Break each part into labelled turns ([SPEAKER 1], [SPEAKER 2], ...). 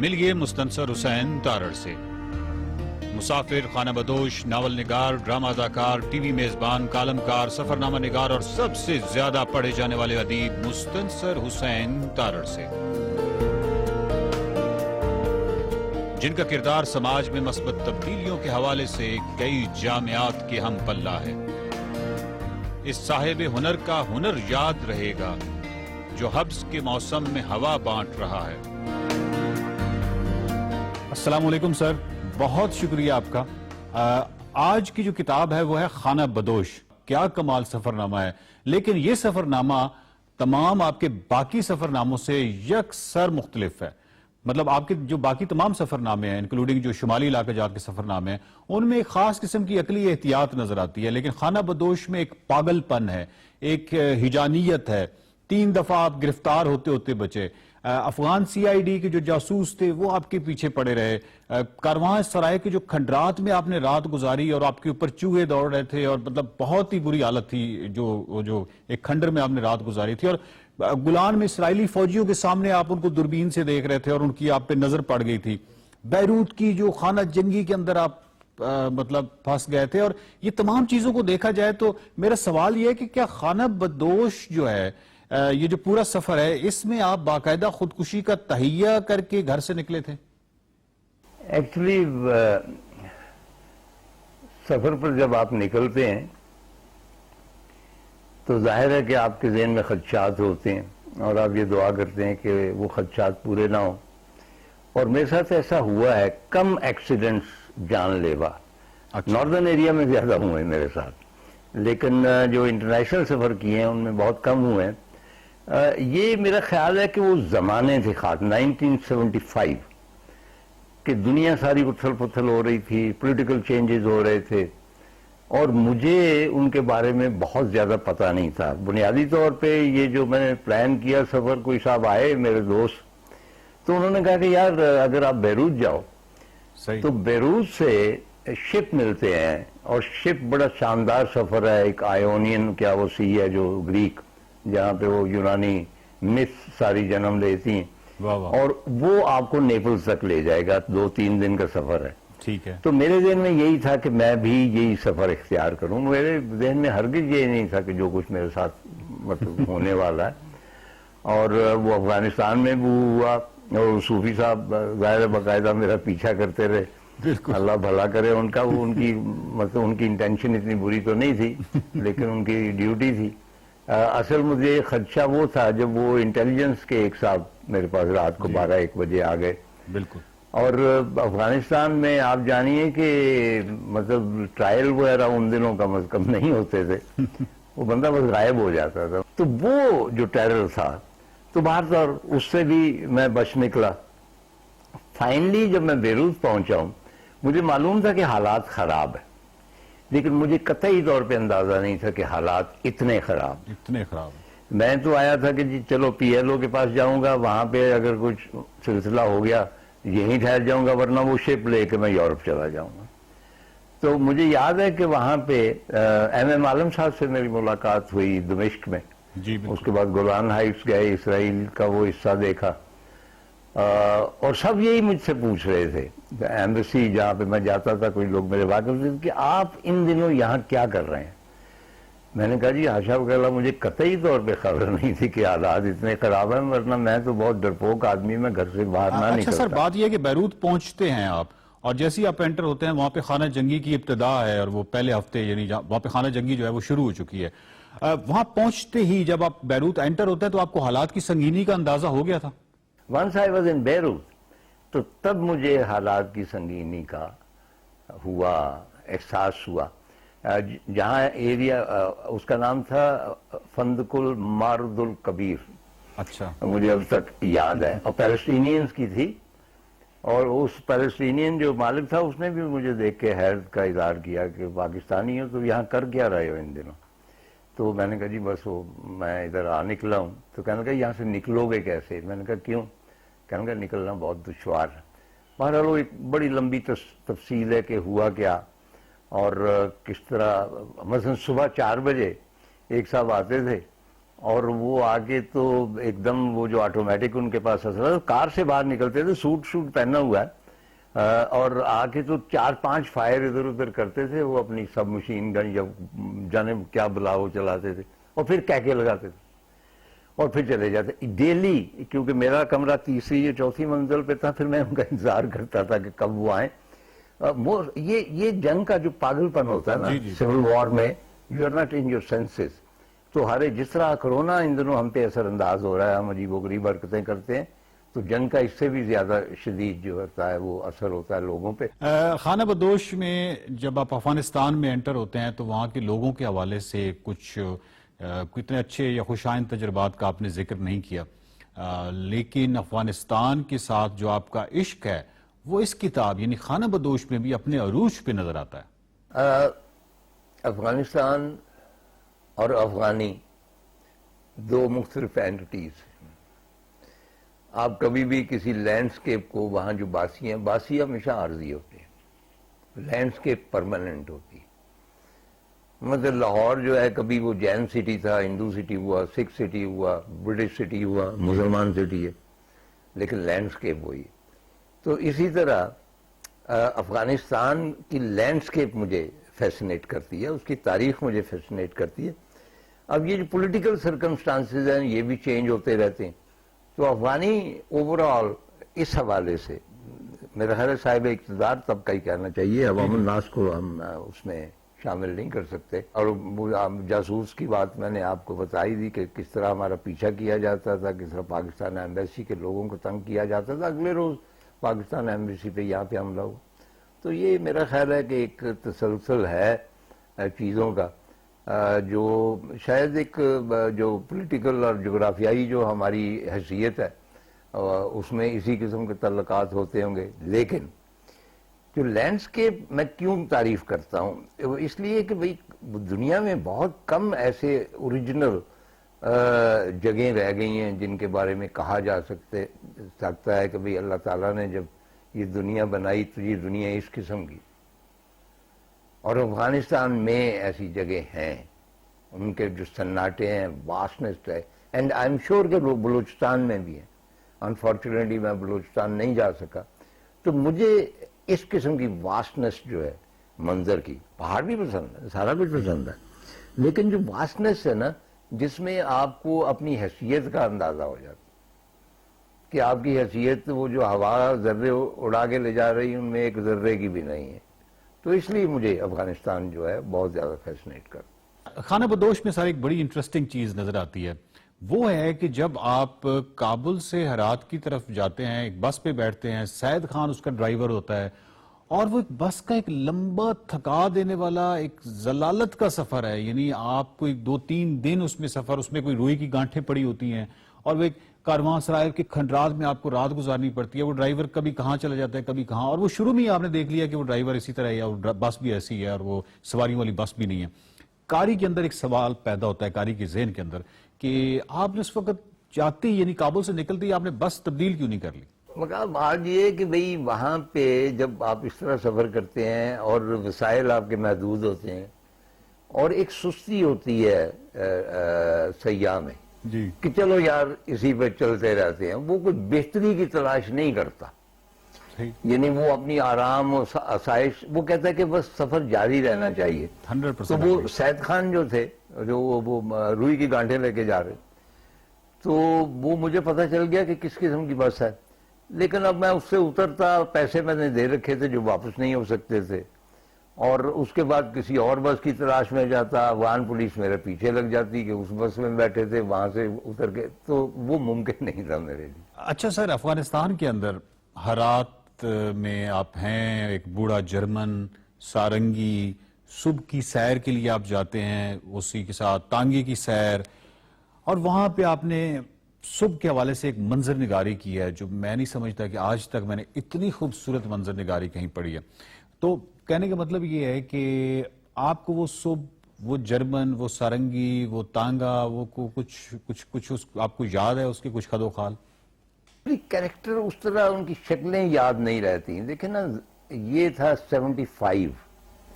[SPEAKER 1] ملیے مستنصر حسین تارڑ سے۔ مسافر، خانہ بدوش، ناول نگار، ڈرامہ اداکار، ٹی وی میزبان، کالم کار، سفر نامہ نگار اور سب سے زیادہ پڑھے جانے والے ادیب مستنصر حسین تارڑ سے، جن کا کردار سماج میں مثبت تبدیلیوں کے حوالے سے کئی جامعات کے ہم پلہ ہے۔ اس صاحب ہنر کا ہنر یاد رہے گا جو حبس کے موسم میں ہوا بانٹ رہا ہے۔ السلام علیکم سر، بہت شکریہ آپ کا۔ آج کی جو کتاب ہے وہ ہے خانہ بدوش۔ کیا کمال سفر نامہ ہے، لیکن یہ سفر نامہ تمام آپ کے باقی سفر ناموں سے یکسر مختلف ہے۔ مطلب آپ کے جو باقی تمام سفر نامے ہیں انکلوڈنگ جو شمالی علاقہ جات کے سفر نامے ہیں ان میں ایک خاص قسم کی عقلی احتیاط نظر آتی ہے، لیکن خانہ بدوش میں ایک پاگل پن ہے، ایک ہجانیت ہے۔ 3 دفعہ آپ گرفتار ہوتے ہوتے بچے، افغان سی آئی ڈی کے جو جاسوس تھے وہ آپ کے پیچھے پڑے رہے، کاروان سرائے کے جو کھنڈرات میں آپ نے رات گزاری اور آپ کے اوپر چوہے دوڑ رہے تھے، اور مطلب بہت ہی بری حالت تھی جو ایک کھنڈر میں آپ نے رات گزاری تھی، اور گولان میں اسرائیلی فوجیوں کے سامنے آپ ان کو دوربین سے دیکھ رہے تھے اور ان کی آپ پہ نظر پڑ گئی تھی۔ بیروت کی جو خانہ جنگی کے اندر آپ مطلب پھنس گئے تھے، اور یہ تمام چیزوں کو دیکھا جائے تو میرا سوال یہ ہے کہ کیا خانہ بدوش جو ہے یہ جو پورا سفر ہے اس میں آپ باقاعدہ خودکشی کا تہیہ کر کے گھر سے نکلے تھے؟
[SPEAKER 2] ایکچولی سفر پر جب آپ نکلتے ہیں تو ظاہر ہے کہ آپ کے ذہن میں خدشات ہوتے ہیں اور آپ یہ دعا کرتے ہیں کہ وہ خدشات پورے نہ ہوں، اور میرے ساتھ ایسا ہوا ہے۔ کم ایکسیڈنٹس جان لیوا ناردرن ایریا میں زیادہ ہوئے ہیں میرے ساتھ، لیکن جو انٹرنیشنل سفر کیے ہیں ان میں بہت کم ہوئے ہیں۔ یہ میرا خیال ہے کہ وہ زمانے تھے خاص 1975 کہ دنیا ساری اتھل پتھل ہو رہی تھی، پولیٹیکل چینجز ہو رہے تھے، اور مجھے ان کے بارے میں بہت زیادہ پتہ نہیں تھا۔ بنیادی طور پہ یہ جو میں نے پلان کیا سفر، کوئی صاحب آئے میرے دوست تو انہوں نے کہا کہ یار اگر آپ بیروت جاؤ تو بیروت سے شپ ملتے ہیں، اور شپ بڑا شاندار سفر ہے، ایک آئیونین کیا وہ سی ہے جو گریک جہاں پہ وہ یونانی مس ساری جنم لیتی ہیں، اور وہ آپ کو نیپلز تک لے جائے گا۔ 2-3 دن کا سفر ہے۔
[SPEAKER 1] ٹھیک ہے۔
[SPEAKER 2] تو میرے ذہن میں یہی تھا کہ میں بھی یہی سفر اختیار کروں۔ میرے ذہن میں ہرگز یہ نہیں تھا کہ جو کچھ میرے ساتھ مطلب ہونے والا ہے، اور وہ افغانستان میں بھی ہوا، اور صوفی صاحب ظاہر باقاعدہ میرا پیچھا کرتے رہے۔ اللہ بھلا کرے ان کا، وہ ان کی مطلب ان کی انٹینشن اتنی بری تو نہیں تھی لیکن ان کی ڈیوٹی تھی۔ اصل مجھے خدشہ وہ تھا جب وہ انٹیلیجنس کے ایک صاحب میرے پاس رات کو 12-1 بجے آ گئے۔
[SPEAKER 1] بالکل۔ اور
[SPEAKER 2] افغانستان میں آپ جانیے کہ مطلب ٹرائل وغیرہ ان دنوں کم از کم نہیں ہوتے تھے، وہ بندہ بس غائب ہو جاتا تھا۔ تو وہ جو ٹیرر تھا تو باہر طور اس سے بھی میں بچ نکلا۔ فائنلی جب میں بیروت پہنچا ہوں مجھے معلوم تھا کہ حالات خراب ہیں، لیکن مجھے قطعی طور پہ اندازہ نہیں تھا کہ حالات اتنے خراب۔ میں تو آیا تھا کہ جی چلو پی ایل او کے پاس جاؤں گا، وہاں پہ اگر کچھ سلسلہ ہو گیا یہیں ٹھہر جاؤں گا، ورنہ وہ شپ لے کے میں یورپ چلا جاؤں گا۔ تو مجھے یاد ہے کہ وہاں پہ ایم عالم صاحب سے میری ملاقات ہوئی دمشق میں۔ اس کے بعد گولان ہائٹس گئے، اسرائیل کا وہ حصہ دیکھا، اور سب یہی مجھ سے پوچھ رہے تھے، ایمبیسی جہاں پہ میں جاتا تھا کوئی لوگ میرے واقف تھے کہ آپ ان دنوں یہاں کیا کر رہے ہیں۔ میں نے کہا جی حاشا وکلا، مجھے قطعی طور پہ خبر نہیں تھی کہ حالات اتنے خراب ہیں، ورنہ میں تو بہت ڈرپوک آدمی، میں گھر سے باہر نہ نکلتا۔
[SPEAKER 1] اچھا سر، بات یہ ہے کہ بیروت پہنچتے ہیں آپ، اور جیسے ہی آپ انٹر ہوتے ہیں وہاں پہ خانہ جنگی کی ابتدا ہے، اور وہ پہلے ہفتے یعنی وہاں پہ خانہ جنگی جو ہے وہ شروع ہو چکی ہے۔ وہاں پہنچتے ہی جب آپ بیروت انٹر ہوتے ہیں تو آپ کو حالات کی سنگینی کا اندازہ ہو گیا تھا؟
[SPEAKER 2] Once I was in Beirut تو تب مجھے حالات کی سنگینی کا احساس ہوا۔ جہاں ایریا اس کا نام تھا فندق المارد الکبیر،
[SPEAKER 1] اچھا
[SPEAKER 2] مجھے اب تک یاد ہے، اور پیلسٹینینز کی تھی، اور اس پیلسٹینین جو مالک تھا اس نے بھی مجھے دیکھ کے حیرت کا اظہار کیا کہ پاکستانی ہو تو یہاں کر کیا رہے ہو ان دنوں۔ تو میں نے کہا جی بس وہ میں ادھر آ نکلا ہوں۔ تو کہنے لگا یہاں سے نکلو گے کیسے؟ میں نے کہا کیوں؟ کہنے لگا نکلنا بہت دشوار ہے۔ بہرحال وہ ایک بڑی لمبی تفصیل ہے کہ ہوا کیا اور کس طرح۔ مثلا صبح 4 بجے ایک صاحب آتے تھے اور وہ آگے تو ایک دم وہ جو آٹومیٹک ان کے پاس اصل کار سے باہر نکلتے تھے، سوٹ پہنا ہوا ہے، اور آگے تو 4-5 فائر ادھر ادھر کرتے تھے، وہ اپنی سب مشین گن یا جانے کیا بلا وہ چلاتے تھے، اور پھر کہکے لگاتے تھے اور پھر چلے جاتے ڈیلی. کیونکہ میرا کمرہ تیسری یا چوتھی منزل پہ تھا، پھر میں ان کا انتظار کرتا تھا کہ کب وہ آئیں. یہ جنگ کا جو پاگل پن ہوتا ہے نا سول وار میں، you are not in your senses. تو جس طرح کرونا ان دنوں ہم پہ اثر انداز ہو رہا ہے، ہم عجیب و غریب حرکتیں کرتے ہیں، تو جنگ کا اس سے بھی زیادہ شدید جو ہوتا ہے وہ اثر ہوتا ہے لوگوں پہ.
[SPEAKER 1] خانہ بدوش میں جب آپ افغانستان میں انٹر ہوتے ہیں تو وہاں کے لوگوں کے حوالے سے کچھ کتنے اچھے یا خوشائند تجربات کا آپ نے ذکر نہیں کیا، لیکن افغانستان کے ساتھ جو آپ کا عشق ہے وہ اس کتاب یعنی خانہ بدوش میں بھی اپنے عروج پہ نظر آتا ہے.
[SPEAKER 2] افغانستان اور افغانی دو مختلف اینٹیز. آپ کبھی بھی کسی لینڈسکیپ کو، وہاں جو باسی ہمیشہ عارضی ہوتے ہیں، لینڈسکیپ پرماننٹ ہوتی ہے. مطلب لاہور جو ہے کبھی وہ جین سٹی تھا، ہندو سٹی ہوا، سکھ سٹی ہوا، برٹش سٹی ہوا، مسلمان سٹی ہے، لیکن لینڈسکیپ وہی. تو اسی طرح افغانستان کی لینڈسکیپ مجھے فیسنیٹ کرتی ہے، اس کی تاریخ مجھے فیسنیٹ کرتی ہے. اب یہ جو پولیٹیکل سرکمسٹانسز ہیں یہ بھی چینج ہوتے رہتے ہیں. تو افغانی اوورآل اس حوالے سے میرا خیال ہے صاحب اقتدار طبقہ ہی کہنا چاہیے، عوام الناس کو ہم اس میں شامل نہیں کر سکتے. اور جاسوس کی بات میں نے آپ کو بتائی دی کہ کس طرح ہمارا پیچھا کیا جاتا تھا، کس طرح پاکستان ایمبیسی کے لوگوں کو تنگ کیا جاتا تھا. اگلے روز پاکستان ایمبیسی پہ یہاں پہ حملہ ہوا. تو یہ میرا خیال ہے کہ ایک تسلسل ہے چیزوں کا، جو شاید ایک جو پولیٹیکل اور جغرافیائی جو ہماری حیثیت ہے اس میں اسی قسم کے تعلقات ہوتے ہوں گے. لیکن جو لینڈسکیپ میں کیوں تعریف کرتا ہوں، اس لیے کہ بھئی دنیا میں بہت کم ایسے اوریجنل جگہیں رہ گئی ہیں جن کے بارے میں کہا جا سکتا ہے کہ بھئی اللہ تعالیٰ نے جب یہ دنیا بنائی تو یہ دنیا اس قسم کی. اور افغانستان میں ایسی جگہ ہیں، ان کے جو سناٹے ہیں، واسٹنس ہے. اینڈ آئی ایم شیور کہ بلوچستان میں بھی ہیں. انفارچونیٹلی میں بلوچستان نہیں جا سکا. تو مجھے اس قسم کی واسٹنس جو ہے منظر کی، پہاڑ بھی پسند ہے، سارا کچھ پسند ہے، لیکن جو واسٹنس ہے نا جس میں آپ کو اپنی حیثیت کا اندازہ ہو جاتا کہ آپ کی حیثیت وہ جو ہوا ذرے اڑا کے لے جا رہی ان میں ایک ذرے کی بھی نہیں ہے. تو اس لیے مجھے افغانستان جو ہے بہت زیادہ فیسنیٹ کرتا.
[SPEAKER 1] خانہ بدوش میں سر ایک بڑی انٹرسٹنگ چیز نظر آتی ہے، وہ ہے کہ جب آپ کابل سے ہرات کی طرف جاتے ہیں، ایک بس پہ بیٹھتے ہیں، سید خان اس کا ڈرائیور ہوتا ہے، اور وہ ایک بس کا ایک لمبا تھکا دینے والا ایک ضلالت کا سفر ہے. یعنی آپ کو 2-3 دن اس میں سفر، اس میں کوئی روئی کی گانٹھیں پڑی ہوتی ہیں، اور وہ ایک کاروان سرائے کے کھنڈرات میں آپ کو رات گزارنی پڑتی ہے. وہ ڈرائیور کبھی کہاں چلا جاتا ہے، کبھی کہاں، اور وہ شروع میں ہی آپ نے دیکھ لیا کہ وہ ڈرائیور اسی طرح ہے اور بس بھی ایسی ہے اور وہ سواریوں والی بس بھی نہیں ہے. قاری کے اندر ایک سوال پیدا ہوتا ہے، قاری کے ذہن کے اندر، کہ آپ نے اس وقت جاتے ہی یعنی کابل سے نکلتے ہی آپ نے بس تبدیل کیوں نہیں کر لی؟
[SPEAKER 2] مگر بات یہ ہے کہ بھئی وہاں پہ جب آپ اس طرح سفر کرتے ہیں اور وسائل آپ کے محدود ہوتے ہیں اور ایک سستی ہوتی ہے سیاح میں
[SPEAKER 1] جی
[SPEAKER 2] کہ چلو یار اسی پہ چلتے رہتے ہیں، وہ کوئی بہتری کی تلاش نہیں کرتا. یعنی وہ اپنی آرام و آسائش، وہ کہتا ہے کہ بس سفر جاری رہنا چاہیے.
[SPEAKER 1] 100%.
[SPEAKER 2] تو وہ سید خان جو تھے، جو وہ روئی کی گانٹھیں لے کے جا رہے، تو وہ مجھے پتہ چل گیا کہ کس قسم کی بس ہے. لیکن اب میں اس سے اترتا، پیسے میں نے دے رکھے تھے جو واپس نہیں ہو سکتے تھے، اور اس کے بعد کسی اور بس کی تلاش میں جاتا. افغان پولیس میرے پیچھے لگ جاتی کہ اس بس میں بیٹھے تھے وہاں سے اتر کے، تو وہ ممکن نہیں تھا میرے لیے.
[SPEAKER 1] اچھا سر، افغانستان کے اندر ہرات میں آپ ہیں، ایک بوڑھا جرمن، سارنگی، صبح کی سیر کے لیے آپ جاتے ہیں، اسی کے ساتھ ٹانگے کی سیر، اور وہاں پہ آپ نے صبح کے حوالے سے ایک منظر نگاری کی ہے جو میں نہیں سمجھتا کہ آج تک میں نے اتنی خوبصورت منظر نگاری کہیں پڑھی ہے. تو کہنے کا مطلب یہ ہے کہ آپ کو وہ صبح، وہ جرمن، وہ سارنگی، وہ تانگا، وہ کچھ آپ کو یاد ہے، اس کے کچھ خد و خال؟
[SPEAKER 2] کیریکٹر اس طرح ان کی شکلیں یاد نہیں رہتی. دیکھیں نا، یہ تھا 75،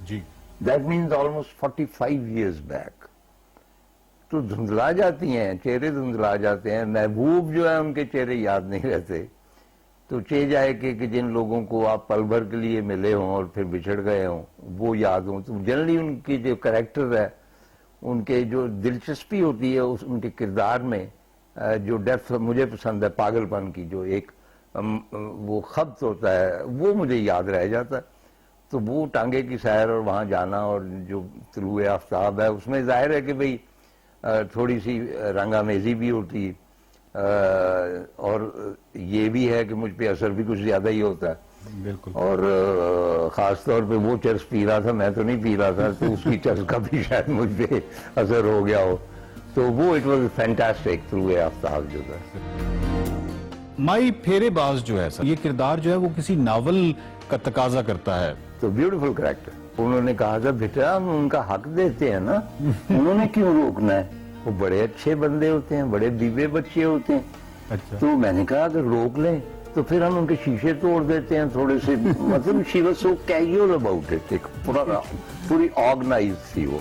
[SPEAKER 1] جی،
[SPEAKER 2] that means almost 45 years back. تو دھندلا جاتی ہیں، چہرے دھندلا جاتے ہیں. محبوب جو ہے ان کے چہرے یاد نہیں رہتے. تو چہ جائے کہ جن لوگوں کو آپ پل بھر کے لیے ملے ہوں اور پھر بچھڑ گئے ہوں وہ یاد ہوں. تو جنرلی ان کی جو کریکٹر ہے، ان کے جو دلچسپی ہوتی ہے ان کے کردار میں، جو ڈیپتھ مجھے پسند ہے پاگل پن کی، جو ایک وہ خبط ہوتا ہے وہ مجھے یاد رہ جاتا ہے. تو وہ ٹانگے کی سیر اور وہاں جانا اور جو طلوع آفتاب ہے اس میں ظاہر ہے کہ بھئی تھوڑی سی رنگ آمیزی بھی ہوتی، اور یہ بھی ہے کہ مجھ پہ اثر بھی کچھ زیادہ ہی ہوتا ہے.
[SPEAKER 1] بالکل.
[SPEAKER 2] اور خاص طور پہ وہ چرس پی رہا تھا، میں تو نہیں پی رہا تھا، تو اس کی چرس کا بھی شاید مجھ پہ اثر ہو گیا ہو. تو وہ اٹ واز فینٹاسٹک طلوع آفتاب جو تھا.
[SPEAKER 1] مائی پھیرے باز جو ہے سر، یہ کردار جو ہے وہ کسی ناول کا تقاضا کرتا ہے.
[SPEAKER 2] تو بیوٹیفل کریکٹر. انہوں نے کہا تھا بیٹا ہم ان کا حق دیتے ہیں نا، انہوں نے کیوں روکنا ہے؟ وہ بڑے اچھے بندے ہوتے ہیں، بڑے بیوے بچے ہوتے ہیں.
[SPEAKER 1] اچھا.
[SPEAKER 2] تو میں نے کہا اگر روک لیں تو پھر ہم ان کے شیشے توڑ دیتے ہیں تھوڑے سے. مطلب she was so casual about it. پوری آرگنائز تھی وہ.